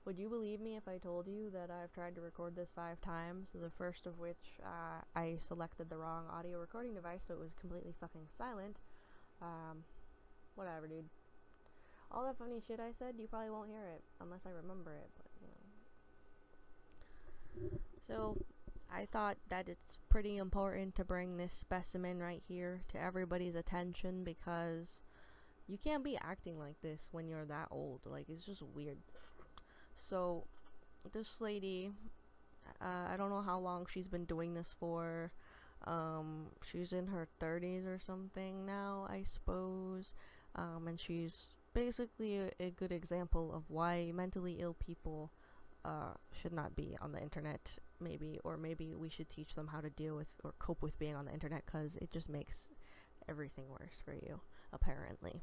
Would you believe me if I told you that I've tried to record this 5 times, the first of which I selected the wrong audio recording device, so it was completely fucking silent. Whatever, dude. All that funny shit I said, you probably won't hear it, unless I remember it, but, So, I thought that it's pretty important to bring this specimen right here to everybody's attention, because you can't be acting like this when you're that old. Like, it's just weird. So, this lady, I don't know how long she's been doing this for. She's in her 30s or something now, I suppose. And she's basically a good example of why mentally ill people should not be on the internet, maybe we should teach them how to deal with or cope with being on the internet, because it just makes everything worse for you, apparently.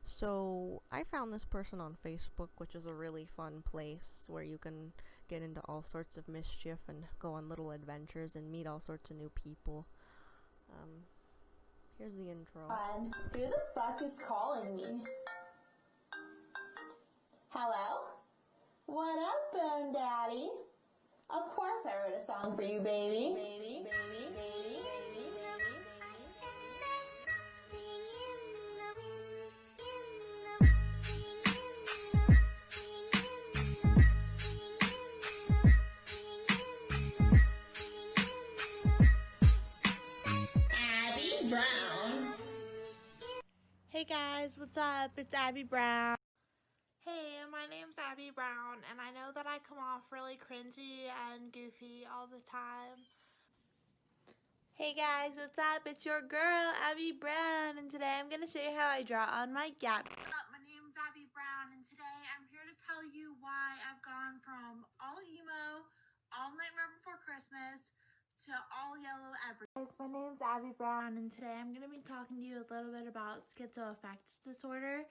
So I found this person on Facebook, which is a really fun place where you can get into all sorts of mischief and go on little adventures and meet all sorts of new people. Here's the intro. Who the fuck is calling me? Hello? What up, Bone Daddy? Of course I wrote a song for you, baby. Baby, baby, baby. Abby Brown. Hey guys, what's up? It's Abby Brown. Hey, my name's Abby Brown, and I know that I come off really cringy and goofy all the time. Hey guys, what's up? It's your girl, Abby Brown, and today I'm going to show you how I draw on my gap. My name's Abby Brown, and today I'm here to tell you why I've gone from all emo, all Nightmare Before Christmas, to all yellow everything. Guys, my name's Abby Brown, and today I'm going to be talking to you a little bit about schizoaffective disorder.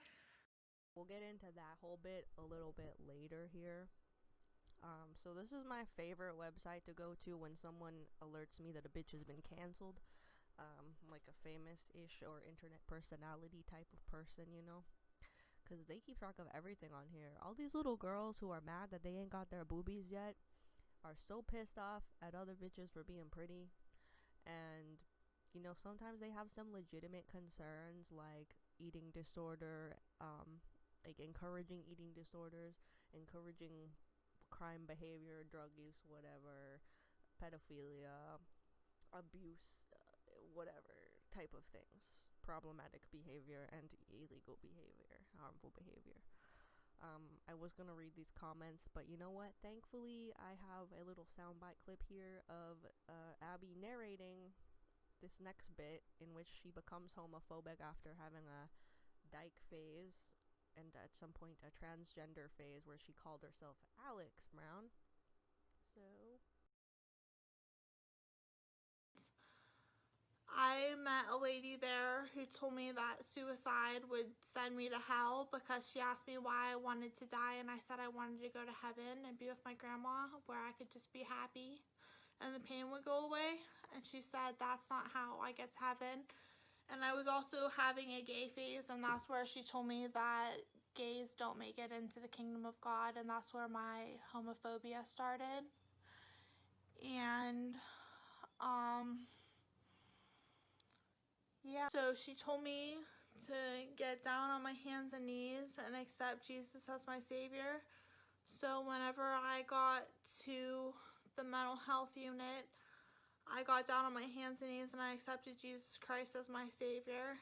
We'll get into that whole bit a little bit later here. So this is my favorite website to go to when someone alerts me that a bitch has been canceled. Like a famous-ish or internet personality type of person, you know? Because they keep track of everything on here. All these little girls who are mad that they ain't got their boobies yet are so pissed off at other bitches for being pretty. And, you know, sometimes they have some legitimate concerns, like eating disorder, like encouraging eating disorders, encouraging crime behavior, drug use, whatever, pedophilia, abuse, whatever type of things, problematic behavior and illegal behavior, harmful behavior. I was gonna read these comments, but you know what? Thankfully, I have a little soundbite clip here of Abby narrating this next bit in which she becomes homophobic after having a dyke phase and at some point a transgender phase where she called herself Alex Brown. So I met a lady there who told me that suicide would send me to hell because she asked me why I wanted to die, and I said I wanted to go to heaven and be with my grandma where I could just be happy and the pain would go away. And she said that's not how I get to heaven. And I was also having a gay phase, and that's where she told me that gays don't make it into the kingdom of God, and that's where my homophobia started. And yeah, so she told me to get down on my hands and knees and accept Jesus as my savior. So whenever I got to the mental health unit, I got down on my hands and knees and I accepted Jesus Christ as my savior,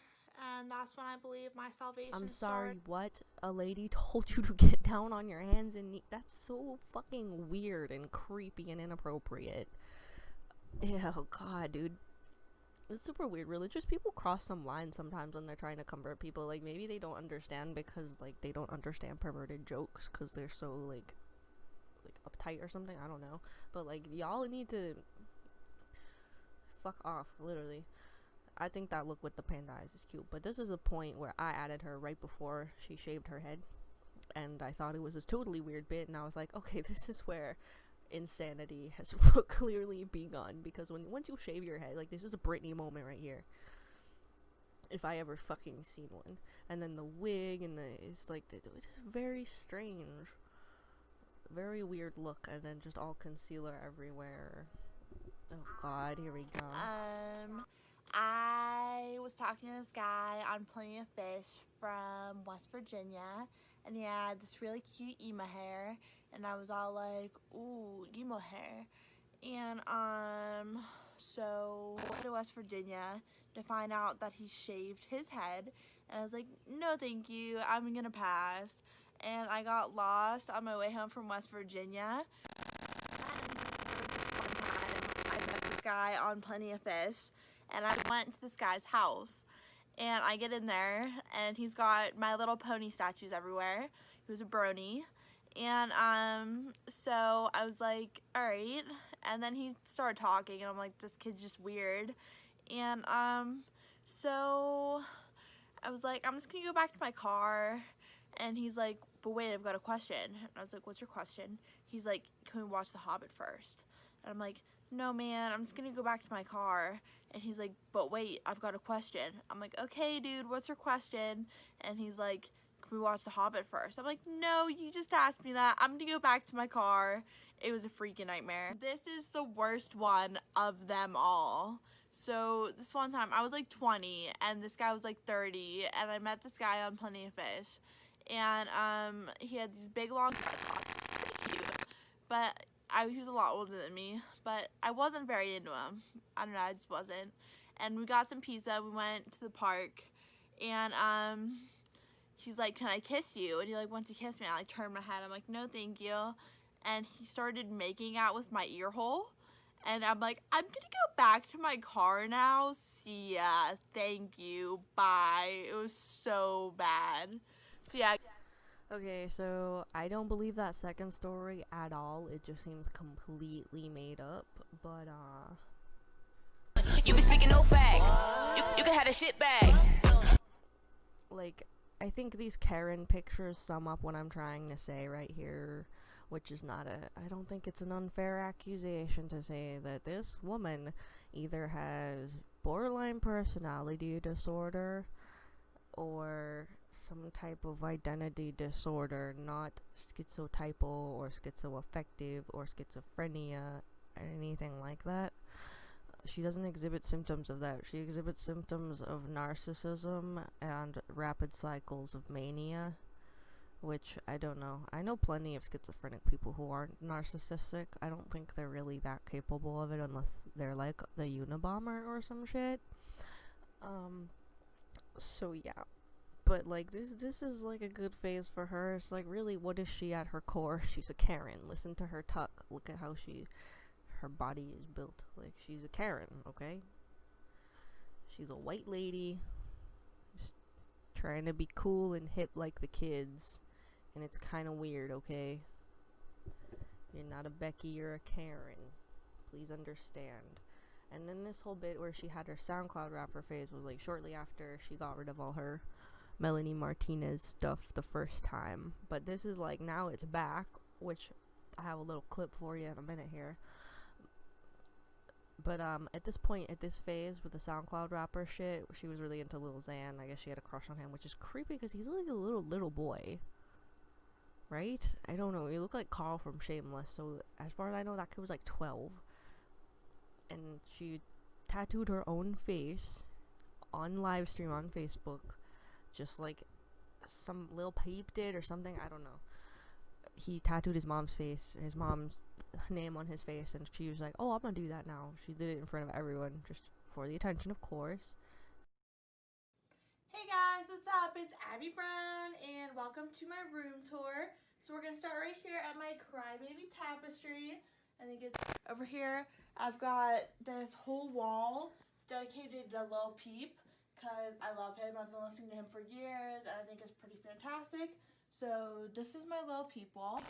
and that's when I believe my salvation I'm sorry, started. what? A lady told you to get down on your hands and knees? That's so fucking weird and creepy and inappropriate. Oh god, dude. It's super weird. Religious people cross some lines sometimes when they're trying to convert people. Like, maybe they don't understand because, like, they don't understand perverted jokes because they're so, like uptight or something. I don't know. But, like, y'all need to fuck off, literally. I think that look with the panda eyes is cute. But this is a point where I added her right before she shaved her head. And I thought it was this totally weird bit. And I was like, okay, this is where insanity has clearly begun, because once you shave your head, like, this is a Britney moment right here. if I ever fucking seen one. And then the wig and it's like it's just very strange, very weird look, and then just all concealer everywhere. Oh god, here we go. I was talking to this guy on Plenty of Fish from West Virginia, and he had this really cute emo hair, and I was all like, ooh, emo hair. And so I went to West Virginia to find out that he shaved his head, and I was like, no thank you, I'm gonna pass. And I got lost on my way home from West Virginia. One time I met this guy on Plenty of Fish, and I went to this guy's house, and I get in there, and he's got My Little Pony statues everywhere. He was a brony. And so I was like, all right. And then he started talking, and I'm like, this kid's just weird. And so I was like, I'm just gonna go back to my car. And he's like, but wait, I've got a question. And I was like, what's your question? He's like, can we watch The Hobbit first? And I'm like, no man, I'm just gonna go back to my car. And he's like, but wait, I've got a question. I'm like, okay dude, what's your question? And he's like, can we watch The Hobbit first? I'm like, no, you just asked me that. I'm gonna go back to my car. It was a freaking nightmare. This is the worst one of them all. So this one time I was like 20 and this guy was like 30, and I met this guy on Plenty of Fish, and he had these big long pretty cute, but he was a lot older than me, but I wasn't very into him. I don't know, I just wasn't. And we got some pizza, we went to the park, and he's like, can I kiss you? And he like went to kiss me. I like turned my head. I'm like, no thank you. And he started making out with my ear hole. And I'm like, I'm gonna go back to my car now. See ya. Thank you. Bye. It was so bad. So yeah. Okay, so I don't believe that second story at all. It just seems completely made up. But you be speaking no facts. You can have a shit bag. Like, I think these Karen pictures sum up what I'm trying to say right here, which is I don't think it's an unfair accusation to say that this woman either has borderline personality disorder or some type of identity disorder, not schizotypal or schizoaffective or schizophrenia or anything like that. She doesn't exhibit symptoms of that. She exhibits symptoms of narcissism and rapid cycles of mania, which I don't know. I know plenty of schizophrenic people who aren't narcissistic. I don't think they're really that capable of it unless they're like the Unabomber or some shit. So yeah. But like this is like a good phase for her. It's like, really, what is she at her core? She's a Karen. Listen to her talk. Look at how her body is built. Like, she's a Karen, okay? She's a white lady just trying to be cool and hip like the kids, and it's kind of weird, okay? You're not a Becky, you're a Karen. Please understand. And then this whole bit where she had her SoundCloud rapper phase was like shortly after she got rid of all her Melanie Martinez stuff the first time. But this is like, now it's back, which I have a little clip for you in a minute here. But at this point, at this phase with the SoundCloud rapper shit, she was really into Lil Xan. I guess she had a crush on him, which is creepy because he's like a little boy, right? I don't know. He looked like Carl from Shameless. So as far as I know, that kid was like 12, and she tattooed her own face on live stream on Facebook, just like some Lil Peep did or something. I don't know. He tattooed his mom's name on his face, and she was like, oh, I'm gonna do that now. She did it in front of everyone, just for the attention, of course. Hey guys, what's up? It's Abby Brown, and welcome to my room tour. So we're gonna start right here at my Crybaby tapestry. I think it's over here. I've got this whole wall dedicated to Lil Peep, because I love him. I've been listening to him for years, and I think it's pretty fantastic. So this is my Lil Peep wall.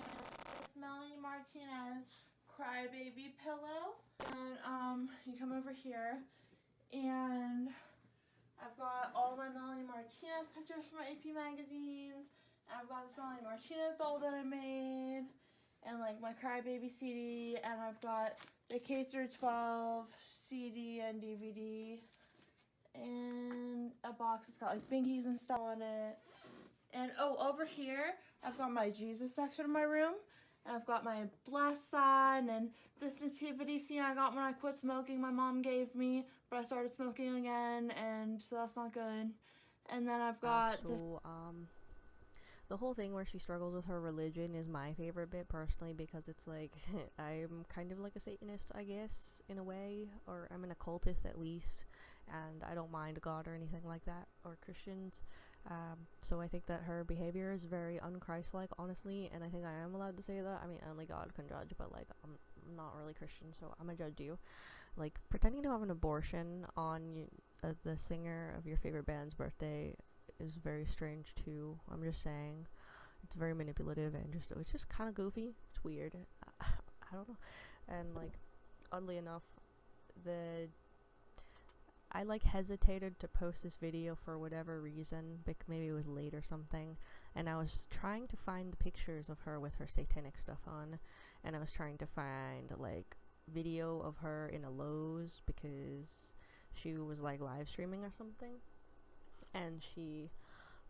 It's Melanie Martinez Crybaby pillow. And you come over here, and I've got all my Melanie Martinez pictures from AP magazines. And I've got this Melanie Martinez doll that I made, and like my Crybaby CD, and I've got the K-12 CD and DVD. And a box. It's got like binkies and stuff on it. And oh, over here, I've got my Jesus section of my room. And I've got my blessed sign and this nativity scene I got when I quit smoking my mom gave me. But I started smoking again, and so that's not good. And then I've got the whole thing where she struggles with her religion is my favorite bit personally, because it's like I'm kind of like a Satanist, I guess, in a way, or I'm an occultist at least, and I don't mind God or anything like that, or Christians. So I think that her behavior is very un-Christ-like, honestly, and I think I am allowed to say that. I mean, only God can judge, but like I'm not really Christian, so I'm gonna judge you. Like pretending to have an abortion on the singer of your favorite band's birthday is very strange too. I'm just saying, it's very manipulative and it's just kind of goofy. It's weird. I don't know. And like, oddly enough, I like hesitated to post this video for whatever reason. Maybe it was late or something, and I was trying to find the pictures of her with her satanic stuff on, and I was trying to find like video of her in a Lowe's because she was like live streaming or something, and she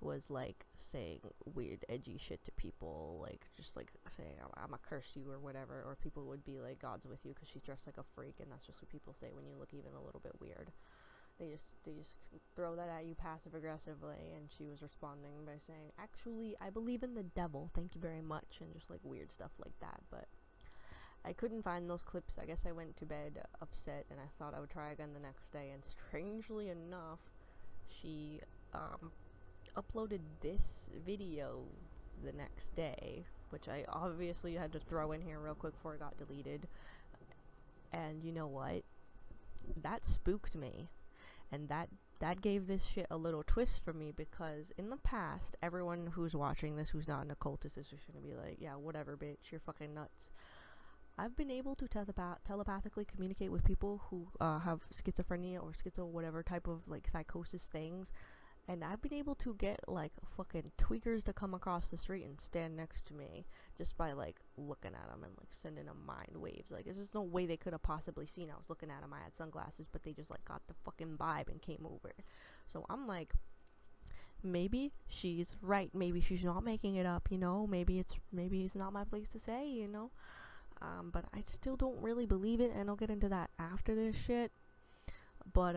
was like saying weird edgy shit to people, like just like saying I'm gonna curse you or whatever, or people would be like God's with you because she's dressed like a freak, and that's just what people say when you look even a little bit weird. They just throw that at you passive aggressively, and she was responding by saying, actually I believe in the devil, thank you very much, and just like weird stuff like that. But I couldn't find those clips. I guess I went to bed upset, and I thought I would try again the next day, and strangely enough, she uploaded this video the next day, which I obviously had to throw in here real quick before it got deleted. And you know what? That spooked me, and that gave this shit a little twist for me, because in the past, everyone who's watching this who's not an occultist is just gonna be like, yeah, whatever, bitch, you're fucking nuts. I've been able to telepathically communicate with people who have schizophrenia or schizo, whatever type of like psychosis things, and I've been able to get like fucking tweakers to come across the street and stand next to me just by like looking at them and like sending them mind waves. Like, there's just no way they could have possibly seen I was looking at them. I had sunglasses, but they just like got the fucking vibe and came over. So I'm like, maybe she's right. Maybe she's not making it up, you know? Maybe it's not my place to say, you know? But I still don't really believe it, and I'll get into that after this shit. But,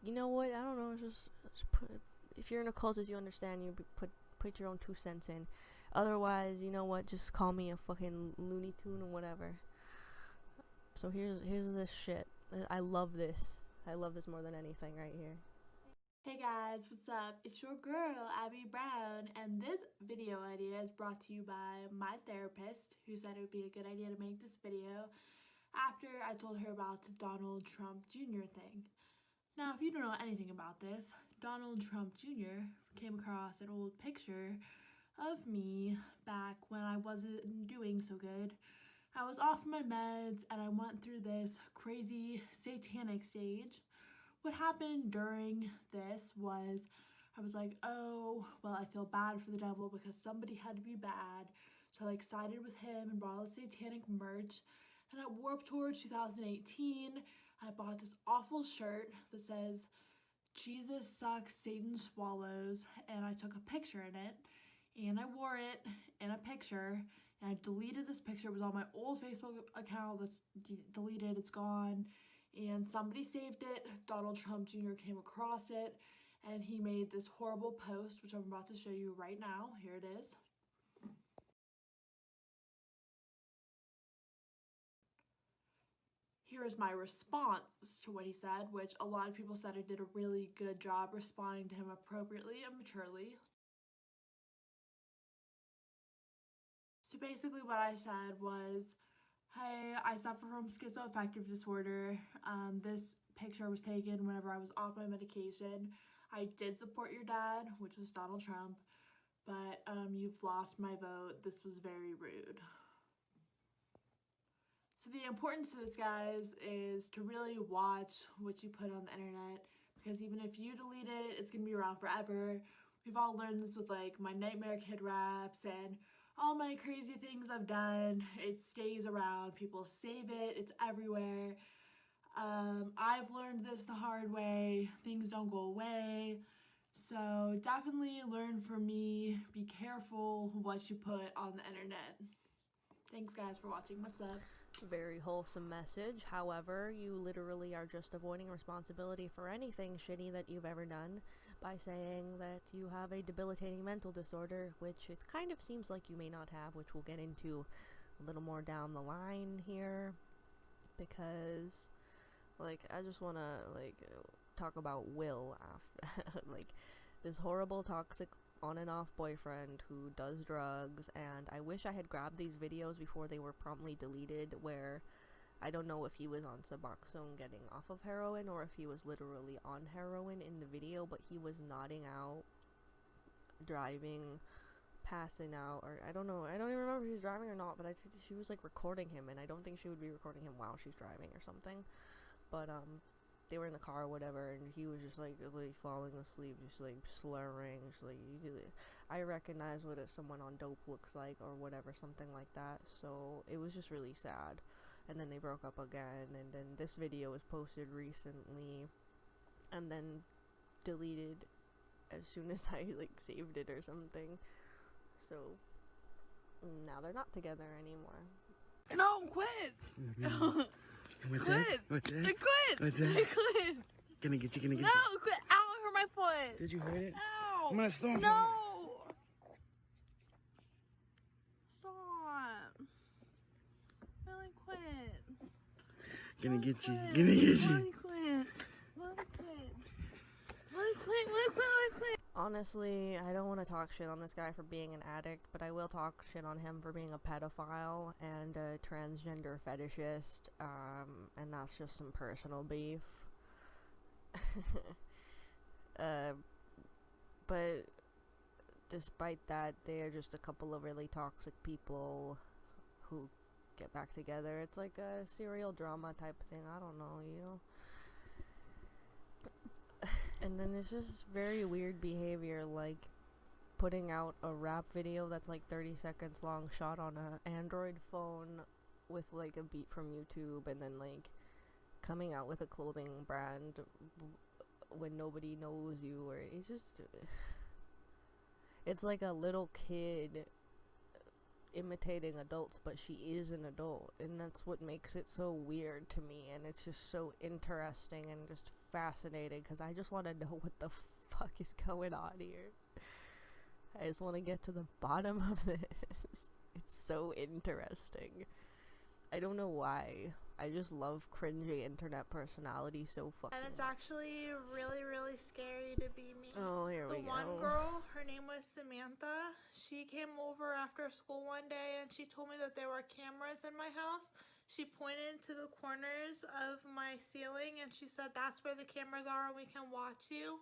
you know what? I don't know. Just if you're in a occultist, you understand. You put your own 2 cents in. Otherwise, you know what? Just call me a fucking Looney Tune or whatever. So here's this shit. I love this. I love this more than anything right here. Hey guys, what's up? It's your girl, Abby Brown, and this video idea is brought to you by my therapist, who said it would be a good idea to make this video after I told her about the Donald Trump Jr. thing. Now, if you don't know anything about this, Donald Trump Jr. came across an old picture of me back when I wasn't doing so good. I was off my meds, and I went through this crazy satanic stage. What happened during this was I was like, oh, well, I feel bad for the devil because somebody had to be bad. So I like sided with him and bought all the satanic merch. And at Warped Tour 2018, I bought this awful shirt that says, Jesus sucks, Satan swallows. And I took a picture in it, and I wore it in a picture. And I deleted this picture. It was on my old Facebook account that's deleted. It's gone. And somebody saved it. Donald Trump Jr. came across it, and he made this horrible post, which I'm about to show you right now. Here it is. Here is my response to what he said, which a lot of people said I did a really good job responding to him appropriately and maturely. So basically what I said was, hey, I suffer from schizoaffective disorder. This picture was taken whenever I was off my medication. I did support your dad, which was Donald Trump, but you've lost my vote. This was very rude. So the importance of this, guys, is to really watch what you put on the internet, because even if you delete it, it's going to be around forever. We've all learned this with like my Nightmare Kid raps and all my crazy things I've done. It stays around. People save it. It's everywhere. I've learned this the hard way. Things don't go away. So definitely learn from me. Be careful what you put on the internet. Thanks guys for watching. Much love. Very wholesome message. However, you literally are just avoiding responsibility for anything shitty that you've ever done by saying that you have a debilitating mental disorder, which it kind of seems like you may not have, which we'll get into a little more down the line here, because like I just want to like talk about Will after like this horrible toxic on and off boyfriend who does drugs, and I wish I had grabbed these videos before they were promptly deleted, where I don't know if he was on Suboxone getting off of heroin or if he was literally on heroin in the video, but he was nodding out, driving, passing out, or I don't know, I don't even remember if he was driving or not, but she was like recording him, and I don't think she would be recording him while she's driving or something, but they were in the car or whatever, and he was just like falling asleep, just like slurring, just like I recognize what someone on dope looks like or whatever, something like that. So it was just really sad. And then they broke up again, and then this video was posted recently and then deleted as soon as I like saved it or something. So now they're not together anymore. No, quit. What's Quit! that? What's that? I quit! What's that? I quit! Gonna get you, No, quit! Ow, I hurt my foot! Did you hurt it? Ow! I'm gonna stomp No! on Stop! Really quit! Gonna get you, Quit. gonna get you. Really quit! Really quit! Really quit! Really quit! Really quit! Honestly, I don't want to talk shit on this guy for being an addict, but I will talk shit on him for being a pedophile and a transgender fetishist, and that's just some personal beef. But despite that, they are just a couple of really toxic people who get back together. It's like a serial drama type thing, I don't know, you know? And then there's just very weird behavior, like putting out a rap video that's like 30 seconds long, shot on a Android phone with like a beat from YouTube, and then like coming out with a clothing brand when nobody knows you, or it's just, it's like a little kid imitating adults, but she is an adult, and that's what makes it so weird to me, and it's just so interesting and just fascinating, because I just want to know what the fuck is going on here. I just want to get to the bottom of this. It's so interesting. I don't know why. I just love cringy internet personality so fucking And it's much. actually really, really scary to be me. Oh, here we The go. one girl, her name was Samantha. She came over after school one day and she told me that there were cameras in my house. She pointed to the corners of my ceiling and she said, "That's where the cameras are and we can watch you."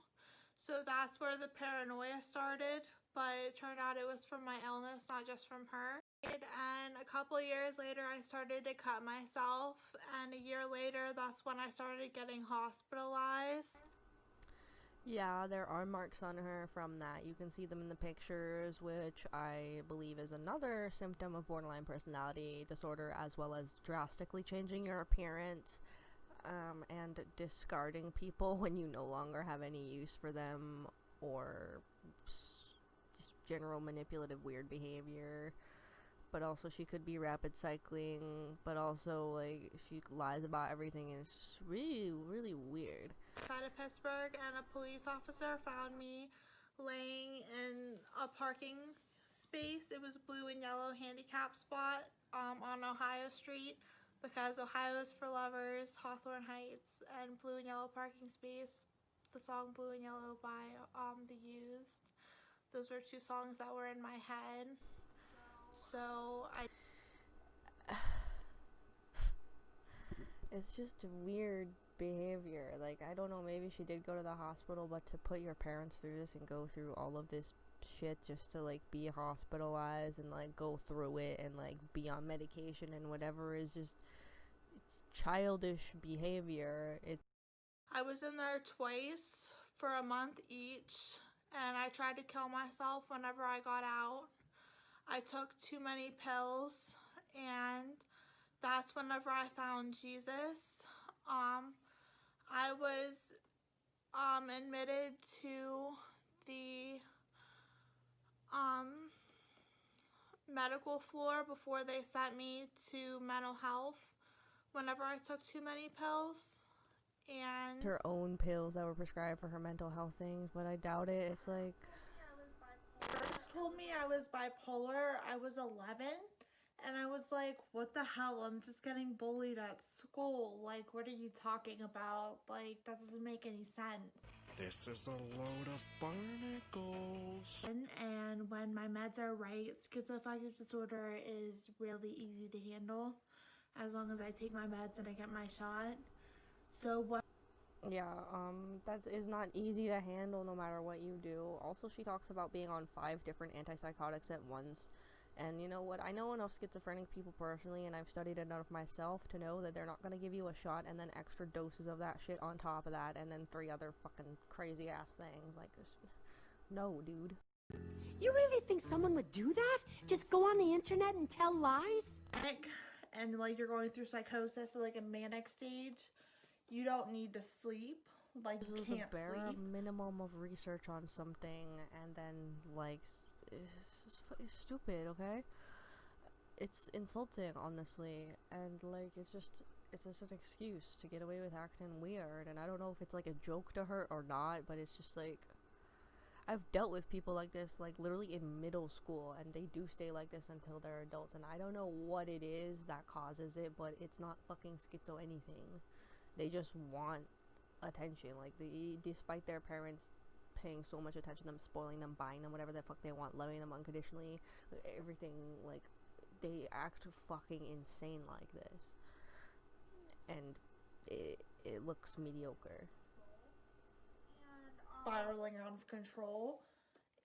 So that's where the paranoia started, but it turned out it was from my illness, not just from her. And a couple years later, I started to cut myself, and a year later, that's when I started getting hospitalized. Yeah, there are marks on her from that. You can see them in the pictures, which I believe is another symptom of borderline personality disorder, as well as drastically changing your appearance, and discarding people when you no longer have any use for them, or just general manipulative weird behavior. But also she could be rapid cycling, but also like she lies about everything, and it's just really, really weird. Outside of Pittsburgh, and a police officer found me laying in a parking space. It was blue and yellow handicap spot on Ohio Street, because Ohio is for lovers, Hawthorne Heights, and blue and yellow parking space. The song Blue and Yellow by The Used. Those were two songs that were in my head. So It's just weird behavior. Like, I don't know, maybe she did go to the hospital, but to put your parents through this and go through all of this shit just to like be hospitalized and like go through it and like be on medication and whatever is just, it's childish behavior. I was in there twice for a month each, and I tried to kill myself whenever I got out. I took too many pills, and that's whenever I found Jesus. I was admitted to the medical floor before they sent me to mental health whenever I took too many pills. And Her own pills that were prescribed for her mental health things, but I doubt it. It's like, first told me I was bipolar. I was 11, and I was like, what the hell? I'm just getting bullied at school. Like, what are you talking about? Like, that doesn't make any sense. This is a load of barnacles. And when my meds are right, schizoaffective disorder is really easy to handle as long as I take my meds and I get my shot. So what? yeah, that is not easy to handle no matter what you do. Also, she talks about being on 5 different antipsychotics at once. And you know what? I know enough schizophrenic people personally, and I've studied enough myself to know that they're not going to give you a shot and then extra doses of that shit on top of that, and then 3 other fucking crazy ass things. Like, no, dude. You really think someone would do that? Just go on the internet and tell lies? And like you're going through psychosis, or like a manic stage, you don't need to sleep. Like, This you is the can't bare sleep. minimum of research on something, and then, like, it's stupid, okay? It's insulting, honestly, and, like, it's just an excuse to get away with acting weird, and I don't know if it's, like, a joke to her or not, but it's just, like, I've dealt with people like this, like, literally in middle school, and they do stay like this until they're adults, and I don't know what it is that causes it, but it's not fucking schizo anything. They just want attention, like, despite their parents paying so much attention to them, spoiling them, buying them whatever the fuck they want, loving them unconditionally, everything, like, they act fucking insane like this, and it looks mediocre. Spiraling out of control,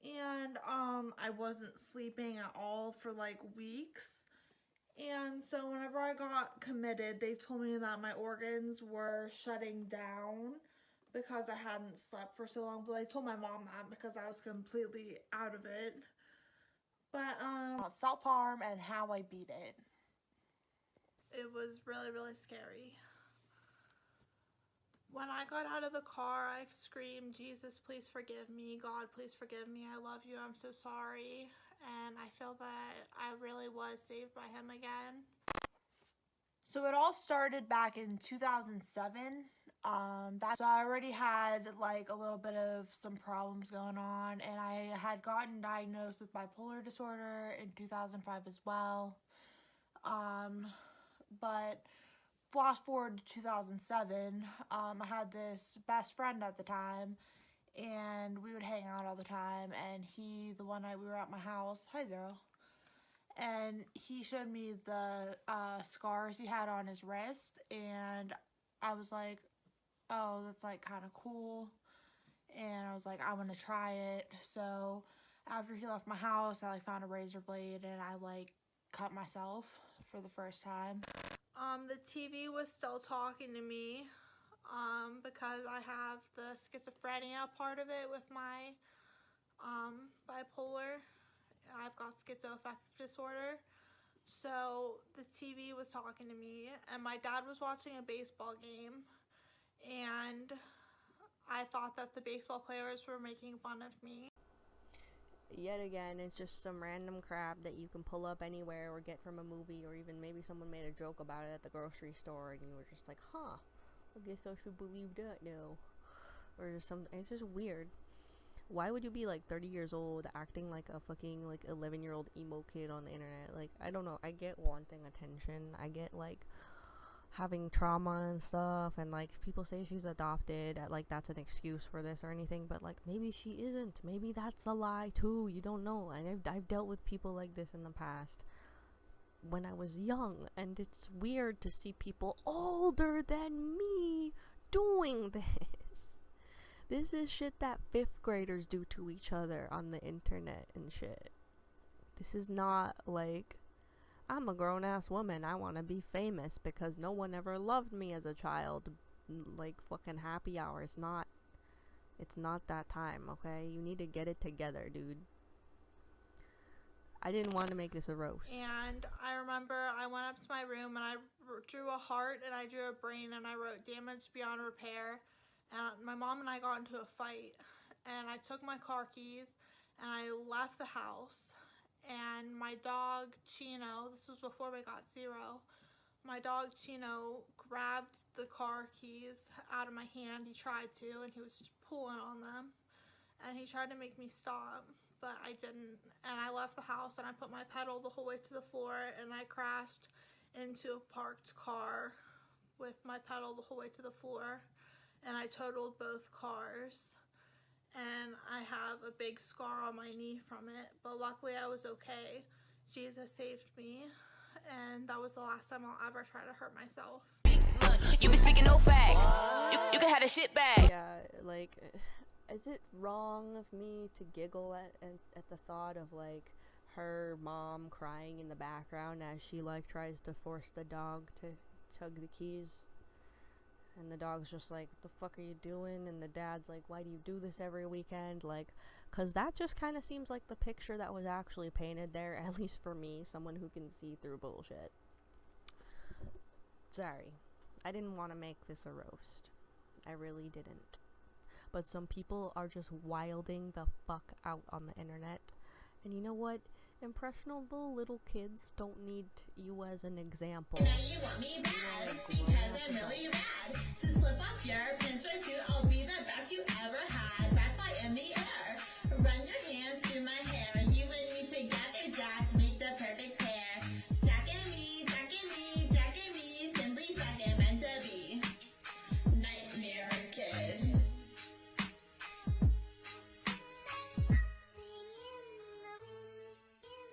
and I wasn't sleeping at all for like weeks. And so whenever I got committed, they told me that my organs were shutting down because I hadn't slept for so long, but I told my mom that because I was completely out of it. But self-harm and how I beat it. It was really, really scary. When I got out of the car, I screamed, "Jesus, please forgive me. God, please forgive me. I love you. I'm so sorry." And I feel that I really was saved by him again. So it all started back in 2007. So I already had like a little bit of some problems going on, and I had gotten diagnosed with bipolar disorder in 2005 as well. But flash forward to 2007, I had this best friend at the time, and we would hang out all the time, and the one night we were at my house, hi Zero, and he showed me the scars he had on his wrist, and I was like, oh, that's like kind of cool, and I was like, I want to try it. So after he left my house, I like found a razor blade, and I like cut myself for the first time. The TV was still talking to me because I have the schizophrenia part of it with my bipolar. I've got schizoaffective disorder. So the TV was talking to me, and my dad was watching a baseball game, and I thought that the baseball players were making fun of me. Yet again, it's just some random crap that you can pull up anywhere or get from a movie, or even maybe someone made a joke about it at the grocery store and you were just like, huh, I guess I should believe that now. Or just something. It's just weird. Why would you be like 30 years old acting like a fucking like 11-year-old emo kid on the internet? Like, I don't know. I get wanting attention. I get like having trauma and stuff, and like people say she's adopted, like that's an excuse for this or anything, but like maybe she isn't. Maybe that's a lie too. You don't know. And I've dealt with people like this in the past when I was young, and it's weird to see people older than me doing this. This is shit that 5th graders do to each other on the internet and shit. This is not like, I'm a grown-ass woman, I want to be famous because no one ever loved me as a child. Like, fucking happy hour. It's not that time, okay? You need to get it together, dude. I didn't want to make this a roast. And I remember I went up to my room and I drew a heart and I drew a brain and I wrote damage beyond repair. And my mom and I got into a fight and I took my car keys and I left the house. And my dog Chino, this was before we got Zero, my dog Chino grabbed the car keys out of my hand. He tried to, and he was just pulling on them. And he tried to make me stop, but I didn't. And I left the house and I put my pedal the whole way to the floor and I crashed into a parked car with my pedal the whole way to the floor. And I totaled both cars. And I have a big scar on my knee from it, but luckily I was okay. Jesus saved me, and that was the last time I'll ever try to hurt myself. You be speaking no facts. You can have a shit bag. Yeah, like, is it wrong of me to giggle at the thought of, like, her mom crying in the background as she, like, tries to force the dog to tug the keys? And the dog's just like, what the fuck are you doing? And the dad's like, why do you do this every weekend? Like, cause that just kind of seems like the picture that was actually painted there, at least for me, someone who can see through bullshit. Sorry. I didn't want to make this a roast. I really didn't. But some people are just wilding the fuck out on the internet. And you know what? Impressionable little kids don't need you as an example. Now you want me bad because I'm really rad. To slip off your pinch right too, I'll be the best you ever had. That's why in the air. Run your